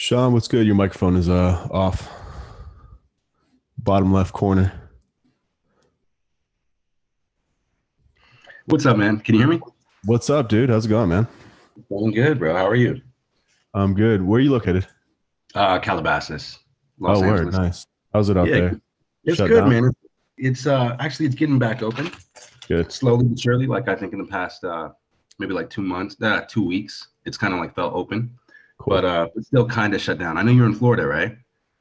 Sean, what's good? Your microphone is off. Bottom left corner. What's up, man? Can you hear me? What's up, dude? How's it going, man? Going good, bro. How are you? I'm good. Where are you located? Calabasas, Oh, Los word. Angeles. Nice. How's it out Yeah, there? it's Shut good, down? man. It's actually it's getting back open Good. slowly but surely. Like I think in the past maybe like 2 months, 2 weeks, it's kind of like felt open, but Cool. it's still kind of shut down. I know you're in Florida, right?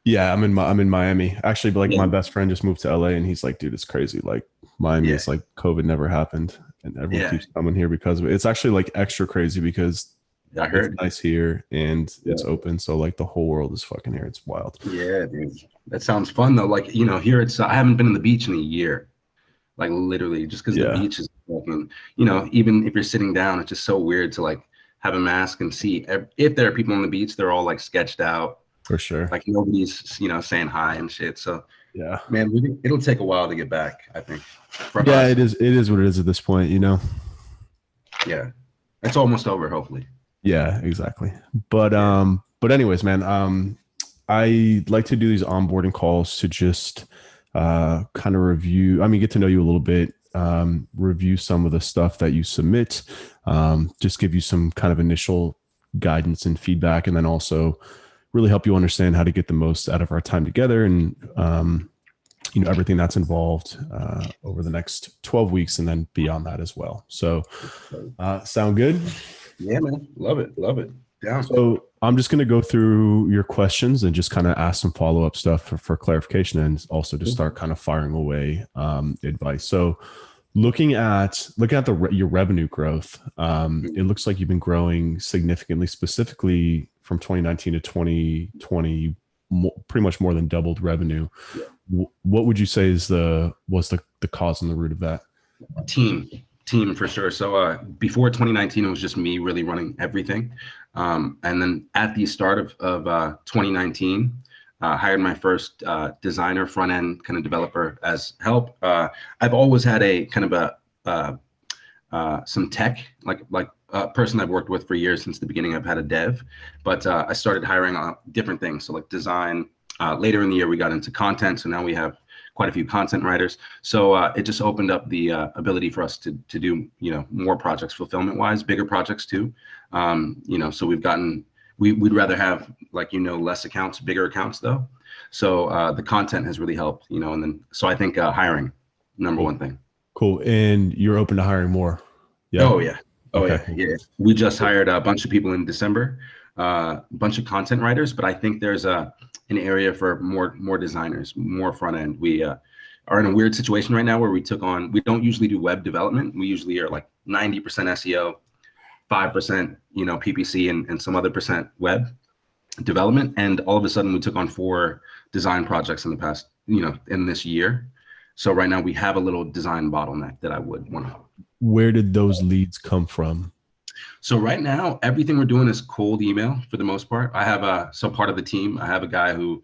Yeah, I'm in Miami. Actually, but like Yeah, my best friend just moved to LA and he's like, dude, it's crazy. Like Miami yeah, is like COVID never happened and everyone yeah. keeps coming here because of it. It's actually like extra crazy because I it's heard. nice here and it's Yeah, open. So like the whole world is fucking here. It's wild. yeah, dude. That sounds fun though. Like here it's I haven't been on the beach in a year. Like literally just because the Yeah, beach is fucking, even if you're sitting down, it's just so weird to like have a mask and see if there are people on the beach, they're all like sketched out, for sure. like nobody's saying hi and shit. So Yeah. man, it'll take a while to get back, I think, for Yeah, us. it is what it is at this point. Yeah, it's almost over, hopefully. Yeah, exactly. But Yeah. anyways, man, I like to do these onboarding calls to just kind of review, I mean, get to know you a little bit, review some of the stuff that you submit, just give you some kind of initial guidance and feedback, and then also really help you understand how to get the most out of our time together and everything that's involved over the next 12 weeks and then beyond that as well. So sound good? Yeah, man, love it, love it. Down. So I'm just going to go through your questions and just kind of ask some follow up stuff for clarification and also to start kind of firing away advice. So looking at your revenue growth, it looks like you've been growing significantly, specifically from 2019 to 2020, pretty much more than doubled revenue. What would you say was the cause and the root of that? Team, team for sure. So before 2019, it was just me really running everything. And then at the start of 2019, hired my first designer, front end kind of developer as help. I've always had a kind of some tech, like a person I've worked with for years since the beginning. I've had a dev, but I started hiring different things. So like design. Later in the year, we got into content. So now we have quite a few content writers. So it just opened up the ability for us to do more projects fulfillment wise, bigger projects too. So we'd rather have like less accounts, bigger accounts though. So the content has really helped, and then so I think hiring number Cool. one thing. Cool. And you're open to hiring more. Yeah. Oh yeah. Oh Okay. yeah. Cool. Yeah. We just hired a bunch of people in December, a bunch of content writers, but I think there's an area for more designers, more front end. We are in a weird situation right now where we don't usually do web development. We usually are like 90% SEO, 5%, PPC and some other percent web development. And all of a sudden we took on 4 design projects in the past, in this year. So right now we have a little design bottleneck that I would want to. Where did those leads come from? So right now, everything we're doing is cold email for the most part. I have part of the team. I have a guy who,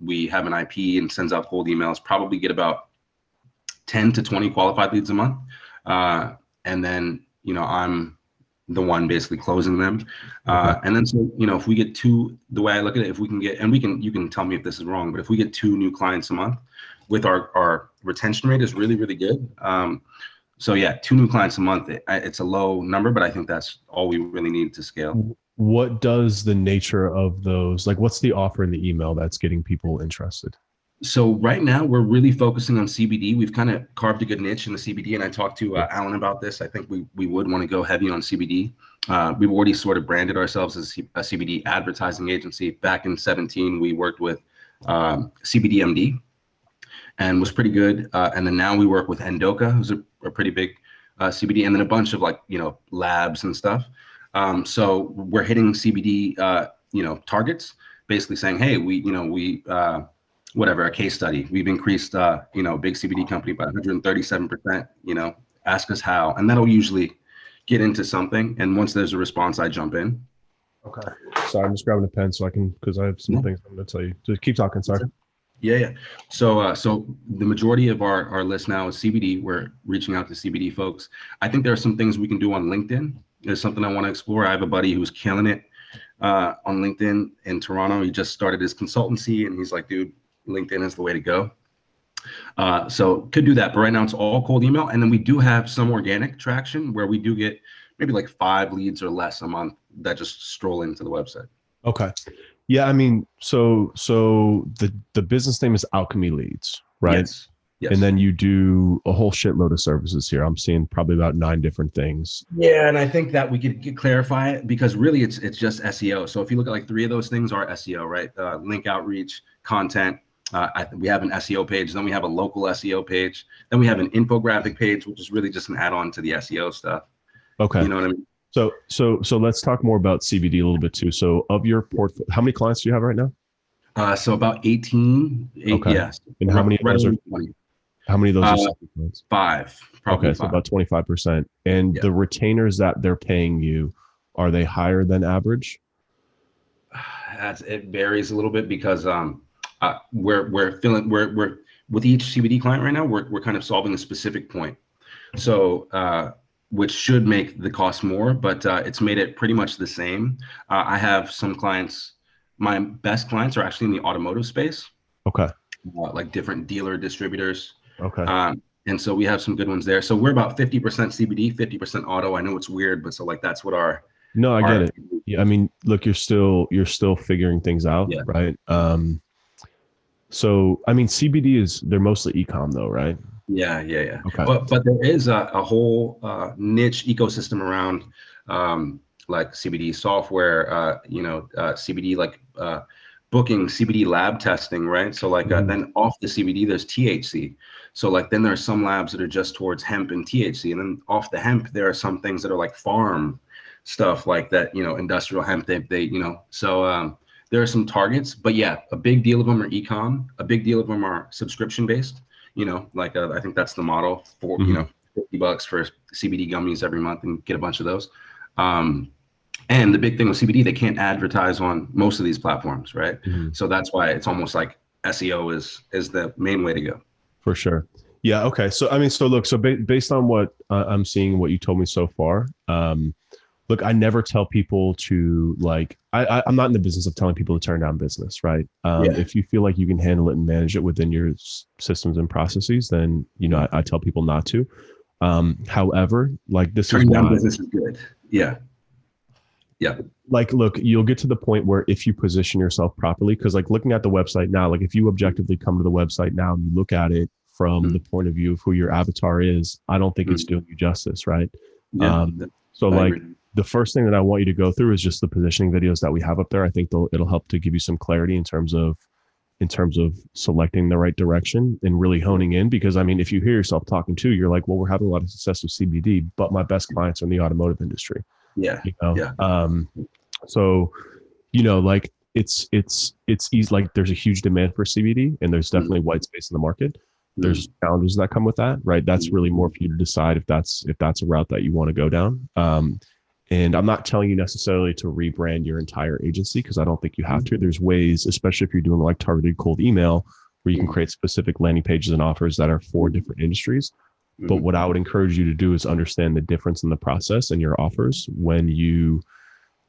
we have an IP and sends out cold emails. Probably get about 10 to 20 qualified leads a month, and then I'm the one basically closing them. Okay. And then so if we get the way I look at it, if we can get, and you can tell me if this is wrong, but if we get 2 new clients a month, with our retention rate is really really good. So yeah, 2 new clients a month. It's a low number, but I think that's all we really need to scale. What does the nature of those, like what's the offer in the email that's getting people interested? So right now we're really focusing on CBD. We've kind of carved a good niche in the CBD, and I talked to Alan about this. I think we would want to go heavy on CBD. We've already sort of branded ourselves as a CBD advertising agency. Back in 17, we worked with CBDMD and was pretty good. And then now we work with Endoka, who's a pretty big CBD, and then a bunch of like labs and stuff. So we're hitting CBD targets, basically saying, hey, we whatever, a case study. We've increased big CBD company by 137%. Ask us how, and that'll usually get into something. And once there's a response, I jump in. Okay. Sorry, I'm just grabbing a pen so I can, because I have some things I'm going to tell you. Just keep talking. Sorry. Yeah. So the majority of our list now is CBD. We're reaching out to CBD folks. I think there are some things we can do on LinkedIn. There's something I want to explore. I have a buddy who's killing it on LinkedIn in Toronto. He just started his consultancy, and he's like, dude, LinkedIn is the way to go. So could do that, but right now it's all cold email. And then we do have some organic traction where we do get maybe like 5 leads or less a month that just stroll into the website. Okay. Yeah. I mean, so the business name is Alchemy Leads, right? Yes. Yes. And then you do a whole shitload of services here. I'm seeing probably about 9 different things. Yeah, and I think that we could clarify it because really it's just SEO. So if you look at like 3 of those things are SEO, right? Link outreach, content. We have an SEO page, then we have a local SEO page, then we have an infographic page, which is really just an add-on to the SEO stuff. Okay. You know what I mean? So let's talk more about CBD a little bit too. So of your portfolio, how many clients do you have right now? So about 18. Okay. Yes. And how many of those are 20. how many of those are CBD clients? 5. Probably Okay, so 5. about 25%. And Yeah. the retainers that they're paying you, are they higher than average? It varies a little bit because we're with each CBD client right now, we're kind of solving a specific point. So which should make the cost more, but it's made it pretty much the same. I have some clients, my best clients are actually in the automotive space, Okay. like different dealer distributors. Okay. And so we have some good ones there. So we're about 50% CBD, 50% auto. I know it's weird, but so like that's what our No, I get it. Yeah, I mean, look, you're still figuring things out, Yeah. right? So I mean, CBD they're mostly e-com though, right? Yeah. Okay. But there is a whole niche ecosystem around like CBD software, CBD like booking, CBD lab testing, right? So like then off the CBD, there's THC. So like then there's some labs that are just towards hemp and THC, and then off the hemp, there are some things that are like farm stuff like that, industrial hemp. So there are some targets, but yeah, a big deal of them are e-com. A big deal of them are subscription based. I think that's the model for $50 for CBD gummies every month and get a bunch of those. And the big thing with CBD, they can't advertise on most of these platforms, right? So that's why it's almost like SEO is the main way to go. For sure. Yeah. Okay. So I mean, based on what I'm seeing, what you told me so far, look, I never tell people to I'm not in the business of telling people to turn down business, right? If you feel like you can handle it and manage it within your systems and processes, then, I tell people not to. However, like this Turning is down why business is good. Yeah. Like, look, you'll get to the point where if you position yourself properly, because like looking at the website now, like if you objectively come to the website now and you look at it from the point of view of who your avatar is, I don't think it's doing you justice, right? Yeah. So like the first thing that I want you to go through is just the positioning videos that we have up there. I think it'll help to give you some clarity in terms of selecting the right direction and really honing in. Because I mean, if you hear yourself talking too, you're like, well, we're having a lot of success with CBD, but my best clients are in the automotive industry. Yeah. So, like it's easy. Like there's a huge demand for CBD and there's definitely white space in the market. There's challenges that come with that, right? That's really more for you to decide if that's a route that you want to go down. And I'm not telling you necessarily to rebrand your entire agency because I don't think you have to. There's ways, especially if you're doing like targeted cold email, where you can create specific landing pages and offers that are for different industries. But what I would encourage you to do is understand the difference in the process and your offers when you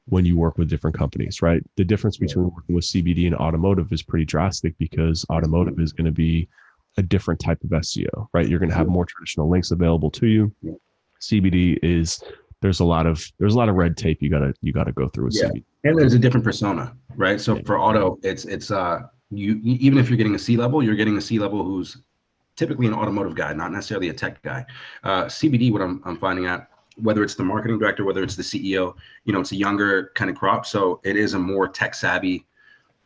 work with different companies, right? The difference between working with CBD and automotive is pretty drastic because automotive is going to be a different type of SEO, right? You're going to have more traditional links available to you. CBD there's a lot of red tape you gotta go through with CBD. And there's a different persona, right? So for auto, it's you even if you're getting a C-level, you're getting a C-level who's typically an automotive guy, not necessarily a tech guy. CBD, what I'm finding out, whether it's the marketing director, whether it's the CEO, it's a younger kind of crop. So it is a more tech savvy,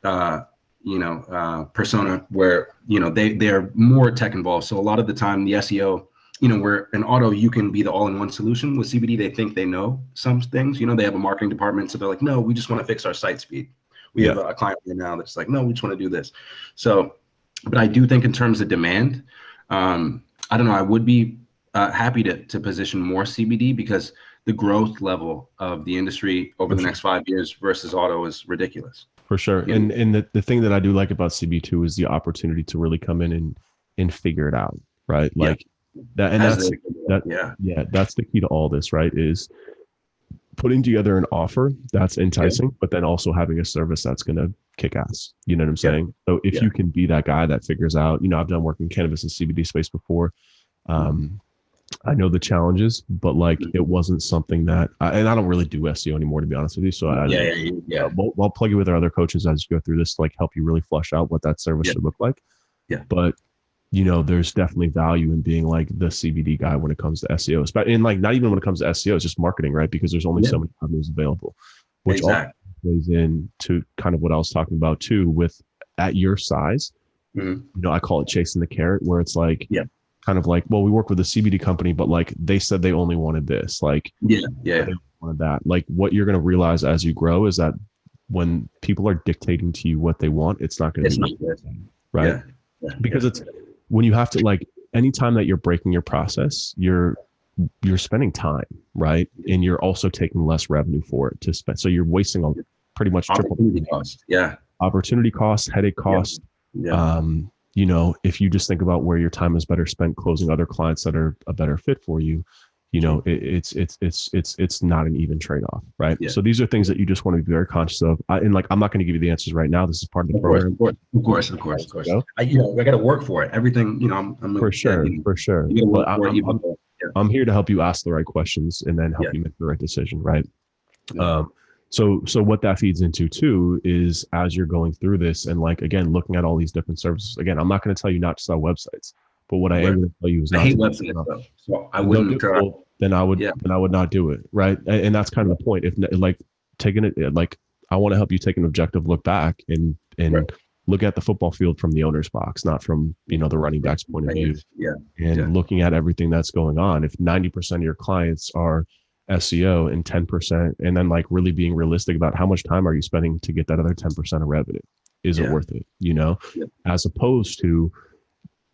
persona where, they're more tech involved. So a lot of the time the SEO, where in auto, you can be the all-in-one solution. With CBD, they think they know some things, they have a marketing department. So they're like, no, we just want to fix our site speed. We have a client right now that's like, no, we just want to do this. So, but I do think in terms of demand, I don't know, I would be happy to position more CBD because the growth level of the industry over the next 5 years versus auto is ridiculous. For sure. And the thing that I do like about CB2 is the opportunity to really come in and figure it out, right? Like that, and that's the key to all this, right? Is putting together an offer that's enticing, but then also having a service that's going to kick ass. You know what I'm saying? So if you can be that guy that figures out, I've done work in cannabis and CBD space before. I know the challenges, but like it wasn't something that, and I don't really do SEO anymore, to be honest with you. So I'll plug you with our other coaches as you go through this, to like help you really flesh out what that service should look like. Yeah. But there's definitely value in being like the CBD guy when it comes to SEO, but in like, not even when it comes to SEO, it's just marketing, right? Because there's only so many avenues available, which also plays into kind of what I was talking about too, with at your size, I call it chasing the carrot, where it's like, kind of like, well, we work with a CBD company, but like they said they only wanted this, like, they wanted that. Like what you're going to realize as you grow is that when people are dictating to you what they want, it's not going to be good, right? Because it's when you have to, like, anytime that you're breaking your process, you're spending time, right? And you're also taking less revenue for it to spend. So you're wasting a pretty much triple opportunity cost, headache cost. If you just think about where your time is better spent closing other clients that are a better fit for you, it's not an even trade-off, right? So these are things that you just want to be very conscious of. I'm not going to give you the answers right now. This is part of the program. Of course. I got to work for it. Everything, I'm for sure. But I'm here to help you ask the right questions and then help you make the right decision, right? So what that feeds into too is, as you're going through this and like, again, looking at all these different services, again, I'm not going to tell you not to sell websites, but what I am going to tell you is, I hate websites though. So I wouldn't. Then I would not do it. Right. And that's kind of the point. If like taking it, like, I want to help you take an objective look back and look at the football field from the owner's box, not from, the running back's point of view. Looking at everything that's going on. If 90% of your clients are SEO and 10%, and then like really being realistic about how much time are you spending to get that other 10% of revenue? Is it worth it? As opposed to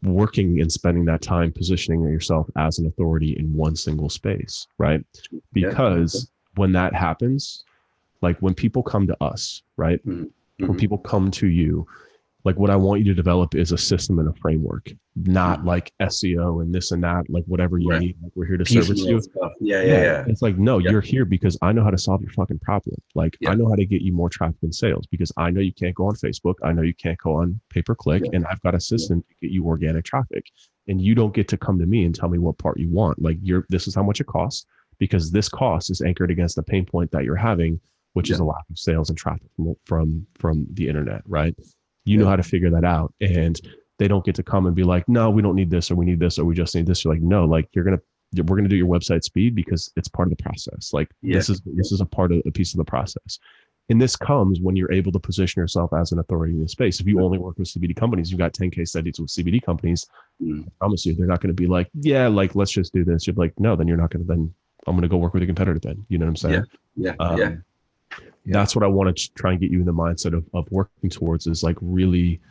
working and spending that time positioning yourself as an authority in one single space, right? Because when that happens, like when people come to us, right? When people come to you, like what I want you to develop is a system and a framework, not like SEO and this and that, like whatever you need. Like, we're here to service you. It's like, no, you're here because I know how to solve your fucking problem. Like I know how to get you more traffic and sales, because I know you can't go on Facebook. I know you can't go on pay-per-click, and I've got a system to get you organic traffic. And you don't get to come to me and tell me what part you want. Like this is how much it costs, because this cost is anchored against the pain point that you're having, which is a lack of sales and traffic from the internet, right? You know how to figure that out, and they don't get to come and be like, no, we don't need this, or we need this, or we just need this. You're like, no, like we're going to do your website speed because it's part of the process. Like this is a piece of the process. And this comes when you're able to position yourself as an authority in the space. If you only work with CBD companies, you've got 10 case studies with CBD companies. I promise you, they're not going to be like, yeah, like, let's just do this. You're like, no, then you're not going to, then I'm going to go work with a competitor then. You know what I'm saying? That's what I want to try and get you in the mindset of working towards, is like really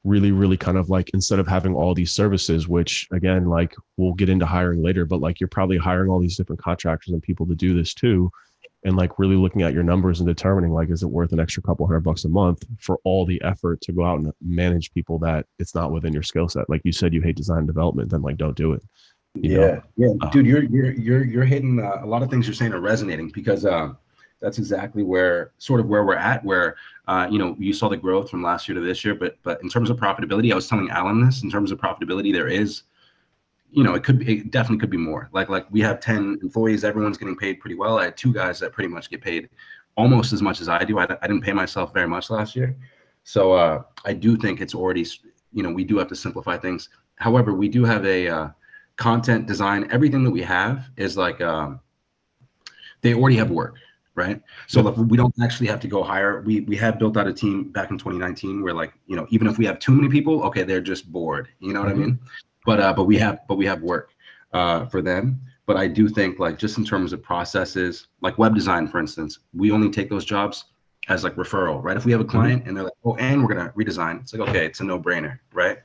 kind of like, instead of having all these services, which again, like we'll get into hiring later, but like you're probably hiring all these different contractors and people to do this too. And like really looking at your numbers and determining, like, is it worth an extra couple $100 a month for all the effort to go out and manage people that it's not within your skill set? Like you said, you hate design and development, then like, don't do it. You know? Dude, you're hitting a lot of things you're saying are resonating, because that's exactly where we're at, where you saw the growth from last year to this year, but in terms of profitability, I was telling Alan this, in terms of profitability, there is, it definitely could be more. Like we have 10 employees, everyone's getting paid pretty well. I had 2 guys that pretty much get paid almost as much as I do. I didn't pay myself very much last year. So I do think it's already, we do have to simplify things. However, we do have a content design, everything that we have is like, they already have work. Right. So like, we don't actually have to go hire. We have built out a team back in 2019 where, like, even if we have too many people, okay, they're just bored. You know what I mean? But we have work for them. But I do think, like, just in terms of processes, like web design, for instance, we only take those jobs as like referral, right? If we have a client and they're like, oh, and we're gonna redesign, it's like, okay, it's a no-brainer, right?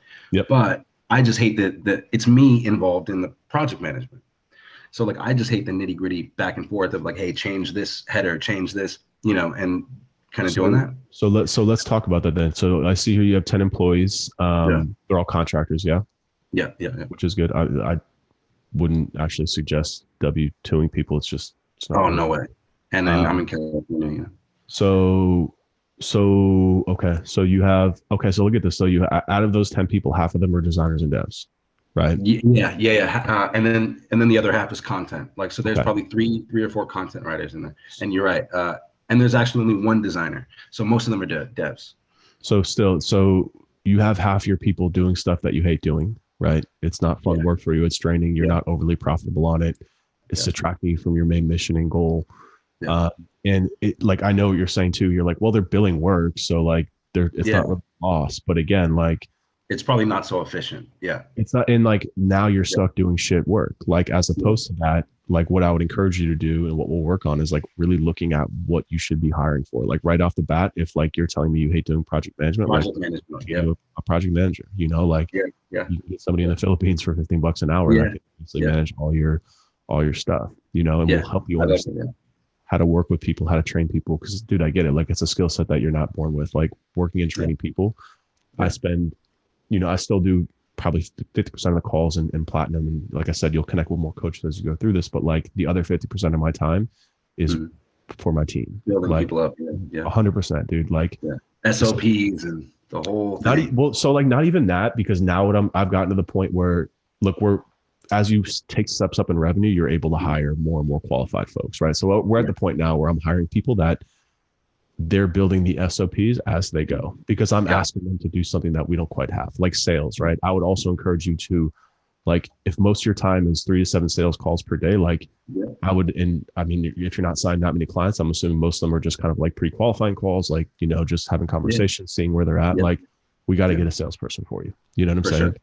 But I just hate that it's me involved in the project management. So like, I just hate the nitty gritty back and forth of like, hey, change this header, change this, and kind of doing that. So let's talk about that then. So I see here you have 10 employees. They're all contractors. Yeah, which is good. I wouldn't actually suggest W2ing people. It's not. Oh, no way. And then I'm in California. Yeah. So, okay. So you have, okay. So look at this. So you, out of those 10 people, half of them are designers and devs, right? Yeah. And then the other half is content. Like, so there's Okay. probably three or four content writers in there. And you're right. And there's actually only one designer. So most of them are devs. So still, so you have half your people doing stuff that you hate doing, right? It's not fun Yeah. work for you. It's draining. You're Yeah. not overly profitable on it. It's Yeah. distracting you from your main mission and goal. Yeah. And it, like, I know what you're saying too. You're like, well, they're billing work. So like it's Yeah. not really loss, but again, like, It's probably not so efficient. Yeah. it's not in like, now you're stuck doing shit work. Like, as opposed to that, like what I would encourage you to do and what we'll work on is like really looking at what you should be hiring for. Like right off the bat, if like you're telling me you hate doing project management, Project like management. you Yeah. know, a project manager, you know, like Yeah. you can get somebody in the Philippines for $15 an hour Yeah. that can easily manage all your stuff, you know, and Yeah. we'll help you I love understand it. how to work with people, how to train people. Cause dude, I get it. Like it's a skill set that you're not born with, like working and training people. Yeah. I spend, you know, I still do probably 50% of the calls in platinum. And like I said, you'll connect with more coaches as you go through this, but like the other 50% of my time is for my team. Building like people up. Yeah. 100%, dude. Like SOPs and the whole thing. well, so like not even that, because now I've gotten to the point where, look, as you take steps up in revenue, you're able to hire more and more qualified folks, right? So we're at the point now where I'm hiring people that they're building the SOPs as they go, because I'm asking them to do something that we don't quite have, like sales, right? I would also encourage you to, like, if most of your time is 3 to 7 sales calls per day, like I would, and I mean, if you're not signing that many clients, I'm assuming most of them are just kind of like pre-qualifying calls, like, you know, just having conversations, seeing where they're at. Like, we got to get a salesperson for you. You know what I'm saying? Sure.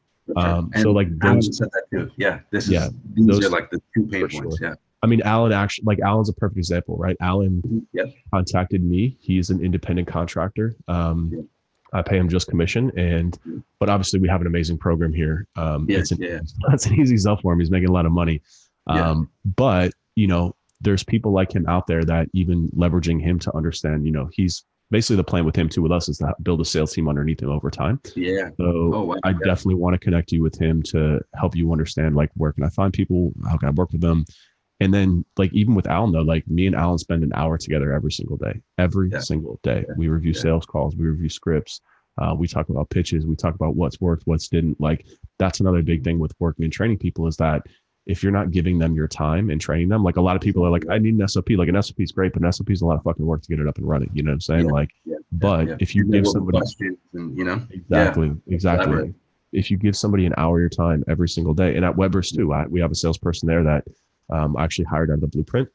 So like Alan said that too. Yeah. These are like the 2 pain points. Sure. Yeah. I mean, Alan actually, like Alan's a perfect example, right? Alan contacted me. He's an independent contractor. I pay him just commission, but obviously we have an amazing program here. It's an easy sell for him. He's making a lot of money. But you know, there's people like him out there that even leveraging him to understand, you know, he's basically the plan with him too, with us, is to build a sales team underneath him over time. Yeah. So I definitely want to connect you with him to help you understand, like, where can I find people? How can I work with them? And then, like, even with Alan though, like me and Alan spend an hour together every single day. We review sales calls, we review scripts. We talk about pitches. We talk about what's worked, what's didn't. Like, that's another big thing with working and training people, is that if you're not giving them your time and training them, like a lot of people are like, I need an SOP. Like an SOP is great, but an SOP is a lot of fucking work to get it up and running. You know what I'm saying? If you give somebody, exactly. If you give somebody an hour of your time every single day, and at Weber's too, we have a salesperson there that I actually hired out of the Blueprint.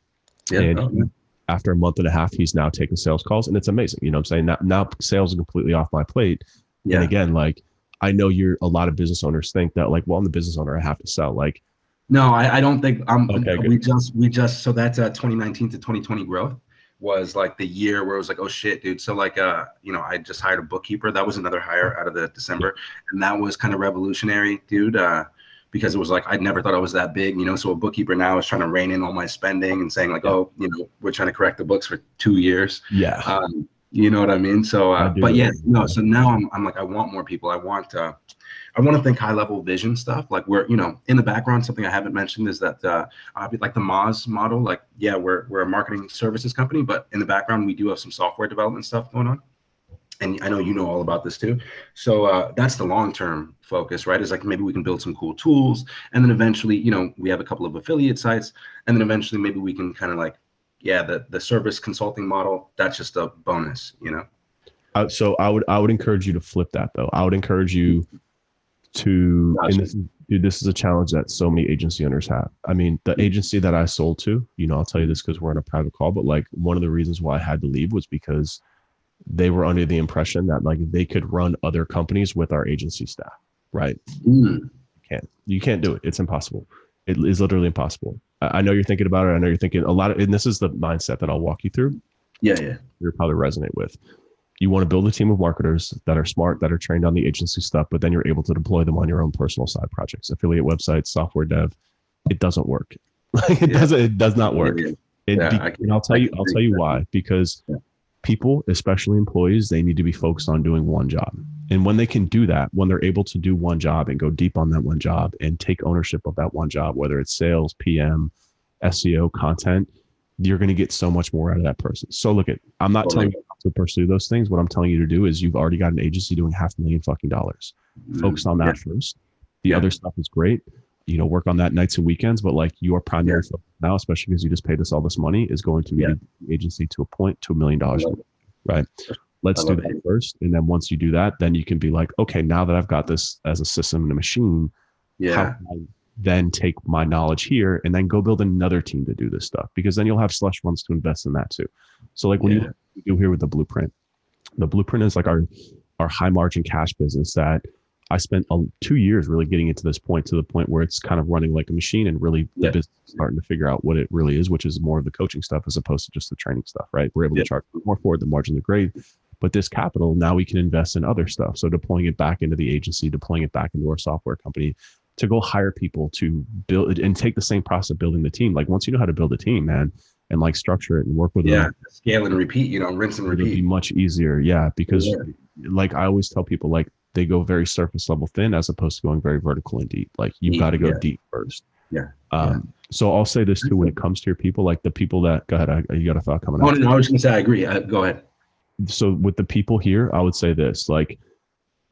After a month and a half, he's now taking sales calls, and it's amazing. You know what I'm saying? Now sales are completely off my plate. And again, like, I know a lot of business owners think that, like, well, I'm the business owner, I have to sell. Like, no, I don't think okay, we just, so that's 2019 to 2020 growth was like the year where it was like, oh shit, dude. So like, you know, I just hired a bookkeeper. That was another hire out of the December. And that was kind of revolutionary, dude. Because it was like, I never thought I was that big, you know. So a bookkeeper now is trying to rein in all my spending and saying like, oh, you know, we're trying to correct the books for 2 years. You know what I mean? So, so now I'm like, I want more people. I want to think high level vision stuff. Like, we're, you know, in the background, something I haven't mentioned is that like the Moz model, like, we're a marketing services company, but in the background, we do have some software development stuff going on. And I know you know all about this too. So that's the long-term focus, right? Is like, maybe we can build some cool tools, and then eventually, you know, we have a couple of affiliate sites, and then eventually maybe we can kind of like, the service consulting model, that's just a bonus, you know? So I would encourage you to flip that though. I would encourage you to, and this is a challenge that so many agency owners have. I mean, the agency that I sold to, you know, I'll tell you this because we're on a private call, but like, one of the reasons why I had to leave was because they were under the impression that like they could run other companies with our agency staff, right? You can't do it. It's impossible. It is literally impossible. I know you're thinking about it. I know you're thinking a lot of, and this is the mindset that I'll walk you through. You'll probably resonate with. You want to build a team of marketers that are smart, that are trained on the agency stuff, but then you're able to deploy them on your own personal side projects, affiliate websites, software dev. It doesn't work. It does not work. And I'll tell you why, because people, especially employees, they need to be focused on doing one job. And when they can do that, when they're able to do one job and go deep on that one job and take ownership of that one job, whether it's sales, PM, SEO, content, you're going to get so much more out of that person. So look at, I'm not telling you not to pursue those things. What I'm telling you to do is you've already got an agency doing $500,000 fucking dollars. Focus on that first. The other stuff is great. You know, work on that nights and weekends, but like your primary focus now, especially because you just paid us all this money, is going to be the agency to a point to $1 million. Right. Let's do that first. And then once you do that, then you can be like, okay, now that I've got this as a system and a machine, how can I then take my knowledge here and then go build another team to do this stuff? Because then you'll have slush funds to invest in that too. So like when you do here with the blueprint is like our high margin cash business that I spent 2 years really getting it to this point, to the point where it's kind of running like a machine, and really the business is starting to figure out what it really is, which is more of the coaching stuff as opposed to just the training stuff, right? We're able to charge more for it, the margins are great. But this capital, now we can invest in other stuff. So deploying it back into the agency, deploying it back into our software company to go hire people to build and take the same process of building the team. Like once you know how to build a team, man, and like structure it and work with them, scale and repeat, you know, rinse and repeat. It'll be much easier. Yeah. Because like I always tell people, like they go very surface level thin as opposed to going very vertical and deep. Like you've got to go deep first. So I'll say this too, when it comes to your people, like the people that, go ahead, you got a thought coming out? No, I was going to say, I agree. Go ahead. So with the people here, I would say this, like,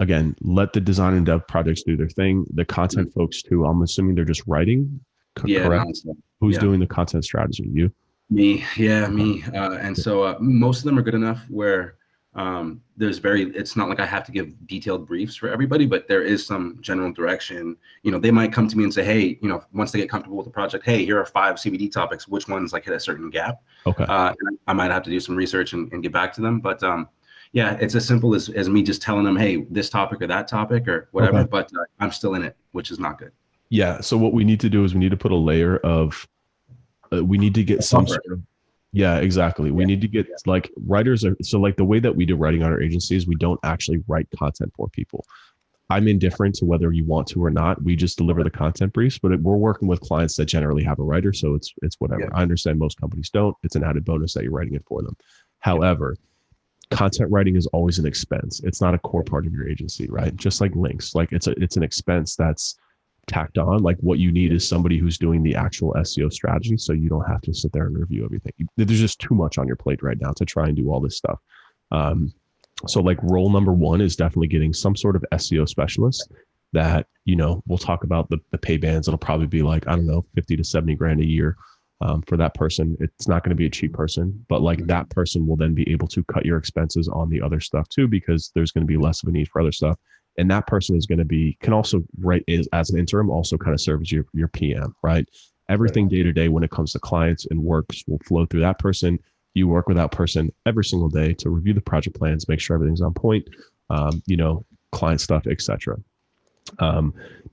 again, let the design and dev projects do their thing. The content folks too, I'm assuming they're just writing, correct? Who's doing the content strategy? You? Me. And so most of them are good enough where it's not like I have to give detailed briefs for everybody, but there is some general direction. You know, they might come to me and say, hey, you know, once they get comfortable with the project, hey, here are 5 CBD topics, which ones like hit a certain gap. Okay. And I might have to do some research and get back to them. But it's as simple as me just telling them, hey, this topic or that topipic or whatever, but I'm still in it, which is not good. Yeah. So what we need to do is we need to put a layer of, we need to get some sort of, exactly. We need to get like writers are, so like the way that we do writing on our agencies, we don't actually write content for people. I'm indifferent to whether you want to or not. We just deliver the content briefs, but we're working with clients that generally have a writer. So it's whatever. I understand most companies don't. It's an added bonus that you're writing it for them. However, content writing is always an expense. It's not a core part of your agency, right? Just like links, like it's an expense that's tacked on. Like what you need is somebody who's doing the actual SEO strategy, so you don't have to sit there and review everything. There's just too much on your plate right now to try and do all this stuff. So like role number 1 is definitely getting some sort of SEO specialist that, you know, we'll talk about the pay bands. It'll probably be like, I don't know, 50 to 70 grand a year. For that person. It's not going to be a cheap person, but like that person will then be able to cut your expenses on the other stuff too, because there's going to be less of a need for other stuff. And that person is going to can also write as an interim, also kind of serve as your PM, right? Everything day to day when it comes to clients and works will flow through that person. You work with that person every single day to review the project plans, make sure everything's on point, you know, client stuff, etc.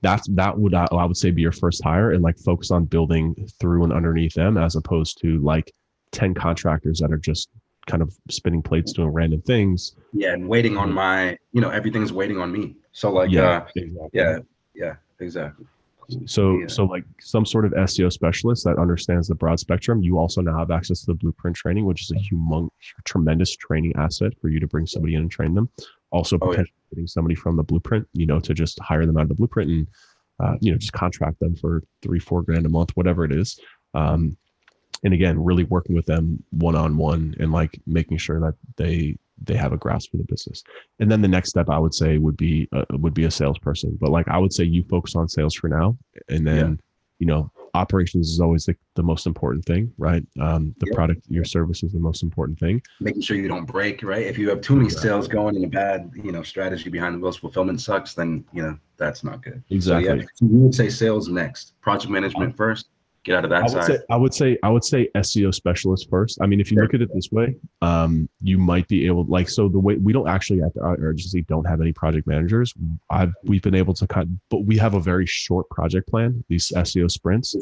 That would, I would say, be your first hire, and like focus on building through and underneath them, as opposed to like 10 contractors that are just kind of spinning plates doing random things. Yeah. And waiting on everything's waiting on me. So like, exactly. So like some sort of SEO specialist that understands the broad spectrum. You also now have access to the blueprint training, which is a tremendous training asset for you to bring somebody in and train them. Also potentially getting somebody from the blueprint, you know, to just hire them out of the blueprint and, you know, just contract them for $3-4 grand a month, whatever it is. And again, really working with them one-on-one and like making sure that they have a grasp for the business. And then the next step I would say would be a salesperson. But like I would say you focus on sales for now, and then you know, operations is always the most important thing, right? The product, your service is the most important thing. Making sure you don't break, right? If you have too many sales going and a bad, you know, strategy behind the wheels, fulfillment sucks, then, you know, that's not good. Exactly. So you would say sales next, project management first. Get out of that side. I would say SEO specialist first. I mean, if you look at it this way, you might be able, like, so the way we don't actually at our agency don't have any project managers. We've been able to cut, but we have a very short project plan, these SEO sprints.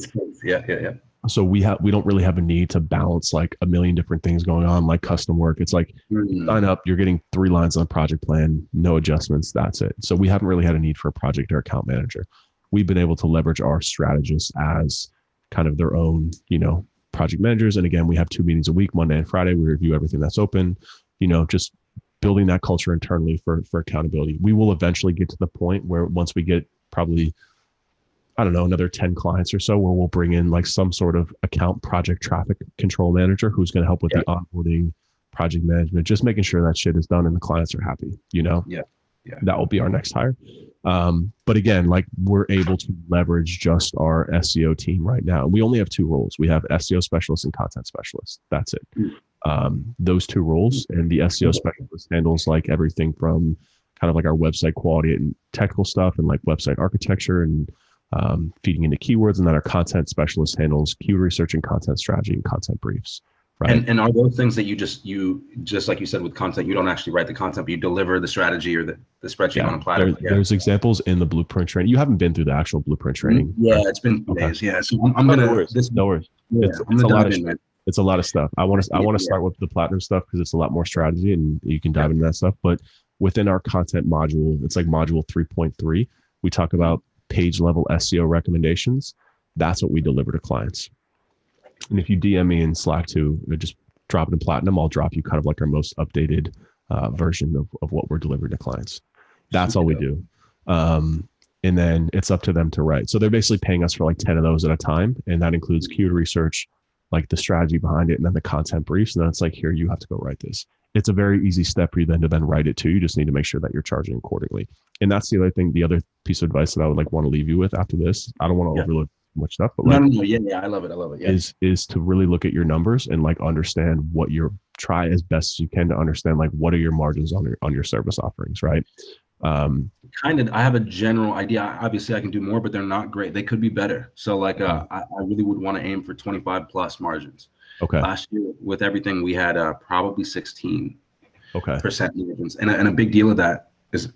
Yeah. So we don't really have a need to balance like a million different things going on, like custom work. It's like sign up, you're getting 3 lines on a project plan, no adjustments, that's it. So we haven't really had a need for a project or account manager. We've been able to leverage our strategists as kind of their own, you know, project managers. And again, we have 2 meetings a week, Monday and Friday. We review everything that's open, you know, just building that culture internally for accountability. We will eventually get to the point where once we get probably I don't know, another 10 clients or so where we'll bring in like some sort of account project traffic control manager who's going to help with Yeah. the onboarding, project management, just making sure that shit is done and the clients are happy, you know? Yeah. Yeah. That will be our next hire. But again, like we're able to leverage just our SEO team right now. We only have two roles. We have SEO specialist and content specialist. That's it. Those two roles, and the SEO specialist handles like everything from kind of like our website quality and technical stuff and like website architecture and feeding into keywords. And then our content specialist handles keyword research and content strategy and content briefs. Right. And are those things that you just like you said with content, you don't actually write the content, but you deliver the strategy or the spreadsheet on a platter? There's examples in the blueprint training. You haven't been through the actual blueprint training. Yeah, it's been 2 days. Yeah, so I'm gonna. No worries. This, no worries. Yeah, it's a lot of it's a lot of stuff. I want to Yeah. start with the platinum stuff because it's a lot more strategy and you can dive into that stuff. But within our content module, it's like module 3.3. We talk about page level SEO recommendations. That's what we deliver to clients. And if you DM me in Slack too, just drop it in platinum, I'll drop you kind of like our most updated version of what we're delivering to clients. That's all we do. And then it's up to them to write. So they're basically paying us for like 10 of those at a time. And that includes keyword research, like the strategy behind it, and then the content briefs. And then it's like, here, you have to go write this. It's a very easy step for you then to then write it too. You just need to make sure that you're charging accordingly. And that's the other thing, the other piece of advice that I would like want to leave you with after this. I don't want to overload much stuff, but like, I love it. Yeah. Is to really look at your numbers and like understand what you're try as best as you can to understand like what are your margins on your service offerings, right? Kind of, I have a general idea. Obviously I can do more, but they're not great. They could be better. So like I really would want to aim for 25 plus margins. Okay. Last year with everything we had probably 16% margins. And a big deal of that is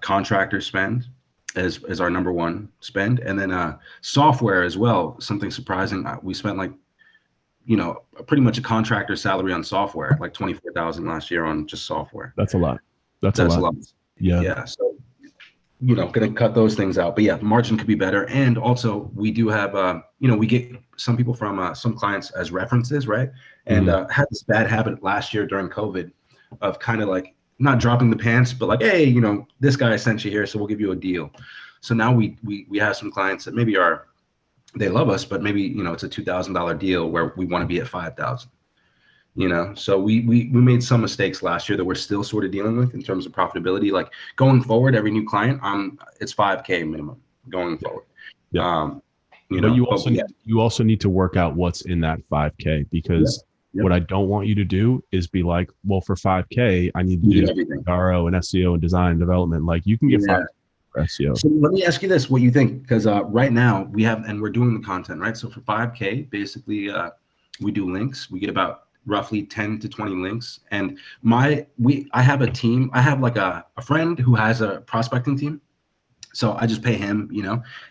contractor spend is our number one spend. And then software as well. Something surprising. We spent like, pretty much a contractor salary on software, like 24,000 last year on just software. That's a lot. That's a lot. Yeah. Yeah. So, gonna cut those things out. But yeah, margin could be better. And also we do have, we get some people from some clients as references, right? And had this bad habit last year during COVID of kind of like not dropping the pants, but like, hey, this guy sent you here, so we'll give you a deal. So now we have some clients that maybe they love us, but maybe, it's a $2,000 deal where we want to be at 5,000. So we made some mistakes last year that we're still sort of dealing with in terms of profitability. Like going forward, every new client, it's 5K minimum going forward. Yeah. But you also need to work out what's in that 5K because what I don't want you to do is be like, well, for 5K, I need to do everything. RO and SEO and design and development. Like you can get 5K for SEO. So let me ask you this, what you think? Because right now we're doing the content, right? So for 5K, basically we do links. We get about roughly 10 to 20 links. And I have a team. I have like a friend who has a prospecting team. So I just pay him,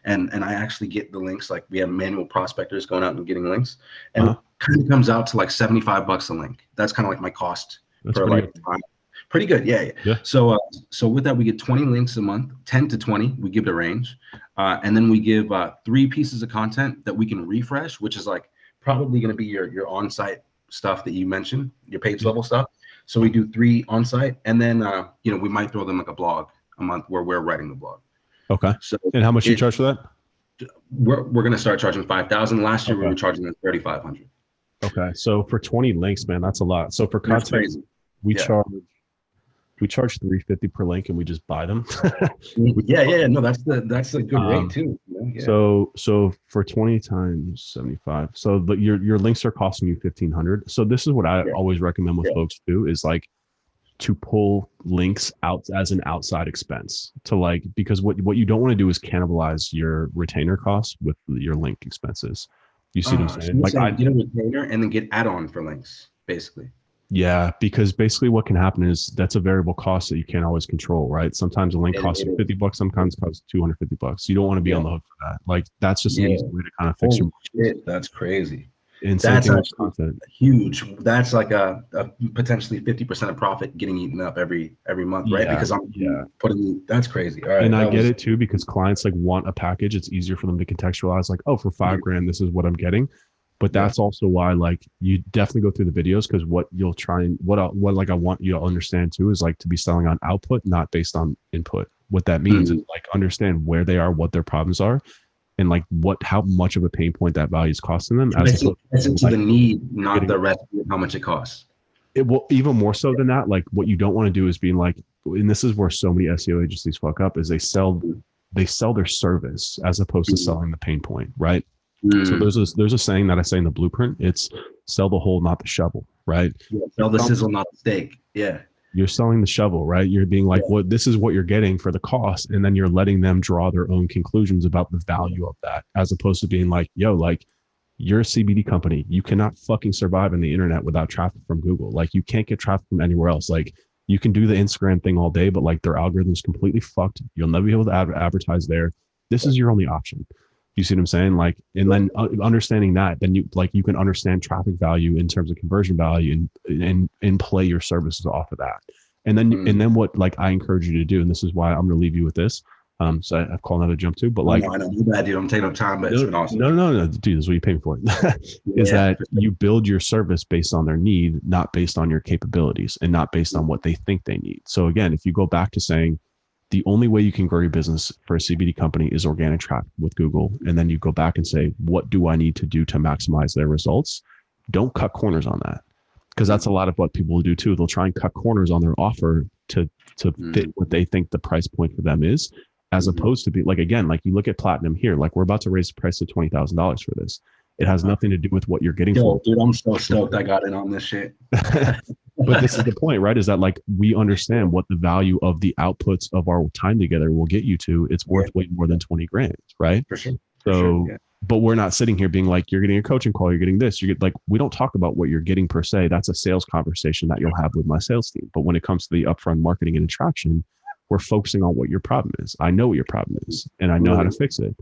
and I actually get the links. Like we have manual prospectors going out and getting links, and it kind of comes out to like $75 a link. That's kind of like my cost for like time. Pretty good. Yeah. So with that, we get 20 links a month, 10 to 20. We give it a range. And then we give 3 pieces of content that we can refresh, which is like probably going to be your on-site stuff that you mentioned, your page level stuff. So we do 3 on-site, and then we might throw them like a blog a month where we're writing the blog. Okay. So and how much you charge for that? We're going to start charging 5,000. Last year we were charging 3,500. Okay. So for 20 links, man, that's a lot. So for content, we charge $350 per link, and we just buy them. No, that's a good rate too. Yeah. So for 20 times 75, so your links are costing you $1,500. So this is what I always recommend with folks too, is like to pull links out as an outside expense to like, because what you don't want to do is cannibalize your retainer costs with your link expenses. You see what I'm saying? Like I get a retainer and then get add-on for links, basically. Yeah, because basically what can happen is that's a variable cost that you can't always control, right? Sometimes a link costs you $50, sometimes it costs $250. You don't want to be on the hook for that. Like that's just an easy way to kind of fix your shit. That's crazy. And that's content. Huge. That's like a potentially 50% of profit getting eaten up every month, right? Because I'm putting that's crazy. All right. And I get it too, because clients like want a package. It's easier for them to contextualize like, oh, for $5,000, this is what I'm getting. But that's also why like you definitely go through the videos, because what you'll try and what I want you to understand too is like to be selling on output, not based on input. What that means is like understand where they are, what their problems are, and like how much of a pain point that value is costing them, as opposed Listen to to like the need, not getting the recipe of how much it costs. it. Will even more so than that. Like what you don't want to do is being like, and this is where so many SEO agencies fuck up, is they sell their service as opposed to selling the pain point, right? So there's a saying that I say in the blueprint. It's sell the hole, not the shovel, right? Yeah, sell the sizzle, not the steak. Yeah. You're selling the shovel, right? You're being like, well, this is what you're getting for the cost. And then you're letting them draw their own conclusions about the value of that, as opposed to being like, yo, like you're a CBD company. You cannot fucking survive on the internet without traffic from Google. Like you can't get traffic from anywhere else. Like you can do the Instagram thing all day, but like their algorithm's completely fucked. You'll never be able to advertise there. This is your only option. You see what I'm saying? Like, and then understanding that, then you can understand traffic value in terms of conversion value and play your services off of that. And then what like I encourage you to do, and this is why I'm going to leave you with this. So I've called another jump to, but like, I know, dude, I'm taking up time, but it's been awesome. No, dude, this is what you pay me for. Is that you build your service based on their need, not based on your capabilities, and not based on what they think they need. So again, if you go back to saying, the only way you can grow your business for a CBD company is organic traffic with Google. And then you go back and say, what do I need to do to maximize their results? Don't cut corners on that. Because that's a lot of what people will do too. They'll try and cut corners on their offer to fit what they think the price point for them is, as opposed to be like, again, like you look at Platinum here, like we're about to raise the price to $20,000 for this. It has nothing to do with what you're getting for. Dude, I'm so stoked I got in on this shit. But this is the point, right? Is that like we understand what the value of the outputs of our time together will get you to. It's worth way more than 20 grand, right? For sure. So, but we're not sitting here being like, you're getting a coaching call, you're getting this, you get like, we don't talk about what you're getting per se. That's a sales conversation that you'll have with my sales team. But when it comes to the upfront marketing and attraction, we're focusing on what your problem is. I know what your problem is and I know how to fix it.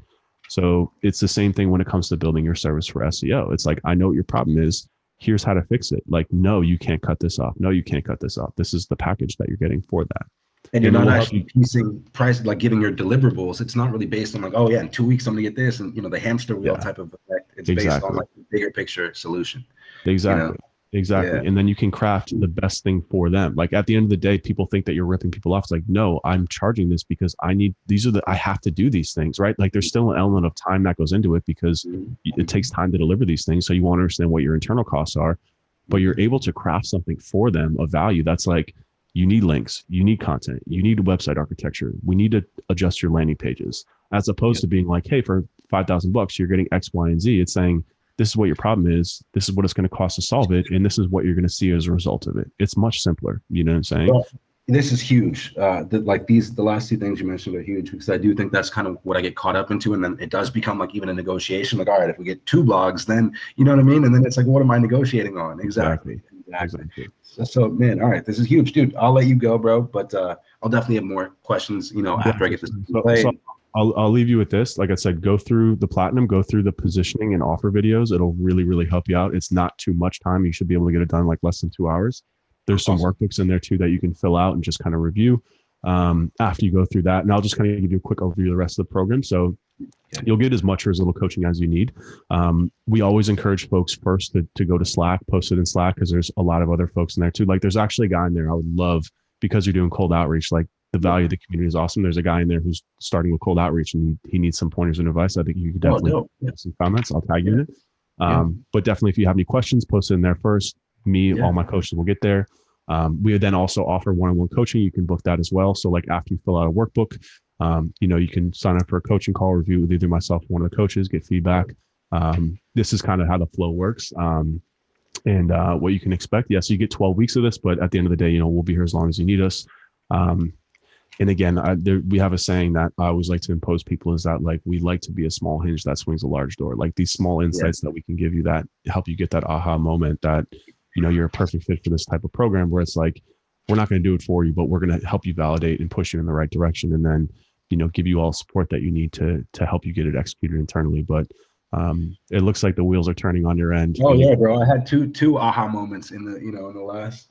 So it's the same thing when it comes to building your service for SEO. It's like, I know what your problem is. Here's how to fix it. Like, no, you can't cut this off. No, you can't cut this off. This is the package that you're getting for that. And you're not actually piecing price, like giving your deliverables. It's not really based on like, oh yeah, in 2 weeks I'm gonna get this, and the hamster wheel type of effect. It's based on like the bigger picture solution. Exactly. Exactly. Yeah. And then you can craft the best thing for them. Like at the end of the day, people think that you're ripping people off. It's like, no, I'm charging this because I have to do these things, right? Like there's still an element of time that goes into it because it takes time to deliver these things. So you want to understand what your internal costs are, but you're able to craft something for them of value. That's like, you need links, you need content, you need website architecture. We need to adjust your landing pages, as opposed to being like, hey, for $5,000, you're getting X, Y, and Z. It's saying, this is what your problem is. This is what it's going to cost to solve it. And this is what you're going to see as a result of it. It's much simpler. You know what I'm saying? Well, this is huge. The last two things you mentioned are huge, because I do think that's kind of what I get caught up into. And then it does become like even a negotiation. Like, all right, if we get 2 blogs, then you know what I mean? And then it's like, what am I negotiating on? Exactly. So man, all right, this is huge, dude. I'll let you go, bro. But I'll definitely have more questions, after I get this play. I'll leave you with this. Like I said, go through the Platinum, go through the positioning and offer videos. It'll really, really help you out. It's not too much time. You should be able to get it done like less than 2 hours. There's some workbooks in there too that you can fill out and just kind of review after you go through that. And I'll just kind of give you a quick overview of the rest of the program. So you'll get as much or as little coaching as you need. We always encourage folks first to go to Slack, post it in Slack, because there's a lot of other folks in there too. Like there's actually a guy in there I would love, because you're doing cold outreach, like the value of the community is awesome. There's a guy in there who's starting with cold outreach and he needs some pointers and advice. I think you could definitely have some comments. I'll tag you in it. But definitely if you have any questions, post it in there first. All my coaches will get there. We then also offer one-on-one coaching. You can book that as well. So like after you fill out a workbook, you can sign up for a coaching call, review with either myself or one of the coaches, get feedback. This is kind of how the flow works. And what you can expect. Yes, you get 12 weeks of this, but at the end of the day, we'll be here as long as you need us. And again, we have a saying that I always like to impose people is that like, we like to be a small hinge that swings a large door. Like these small insights that we can give you that help you get that aha moment that, you're a perfect fit for this type of program, where it's like, we're not going to do it for you, but we're going to help you validate and push you in the right direction. And then, give you all the support that you need to help you get it executed internally. But it looks like the wheels are turning on your end. Oh yeah, bro. I had two aha moments in the, in the last,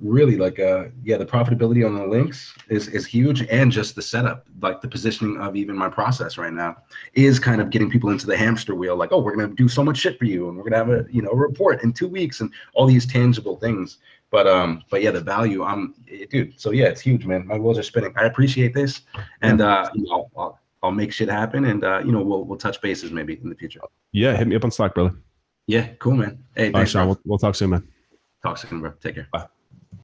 really the profitability on the links is huge. And just the setup, like the positioning of even my process right now is kind of getting people into the hamster wheel. Like, oh, we're going to do so much shit for you. And we're going to have a report in 2 weeks and all these tangible things. But yeah, the value, dude. So yeah, it's huge, man. My wheels are spinning. I appreciate this. And, I'll make shit happen, and we'll touch bases maybe in the future. Yeah, hit me up on Slack, brother. Yeah, cool, man. Hey, All right, thanks, Sean. bro. We'll talk soon, man. Talk soon, bro. Take care. Bye.